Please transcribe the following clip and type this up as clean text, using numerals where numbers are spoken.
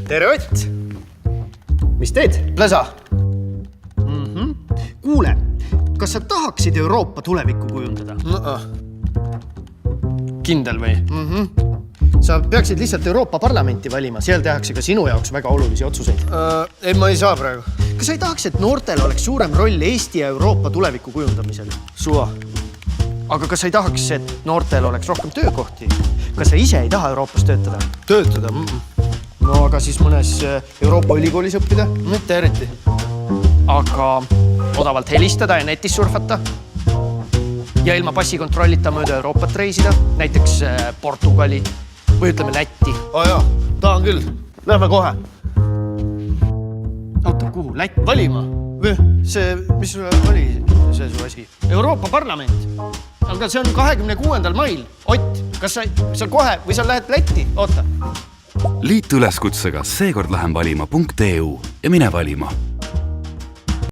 Tere, Ott! Mis teed? Plesa. Kuule, kas sa tahaksid Euroopa tulevikku kujundada? Kindel või? Sa peaksid lihtsalt Euroopa Parlamenti valima, seal tehakse ka sinu jaoks väga olulisi otsuseid. Ei, ma ei saa praegu. Kas sa ei tahaks, et noortel oleks suurem roll Eesti ja Euroopa tuleviku kujundamisel? Suva. Aga kas sa ei tahaks, et noortel oleks rohkem töökohti? Kas sa ise ei taha Euroopas töötada? Töötada? No aga siis mõnes Euroopa ülikoolis õppida? Mitte eriti. Aga odavalt helistada ja netis surfata? Ja ilma passikontrollita mööda Euroopat reisida? Näiteks Portugali või ütleme Lätti? Jaa, tahan küll. Lähme kohe. Oota, kuhu? Lätti? Valima? See, mis oli see su asi? Euroopa Parlament. Aga see on 26. mail. Ott, kas sa kohe või sa lähed Lätti? Oota. Liitu üleskutsega seekord lähen valima.eu ja mine valima.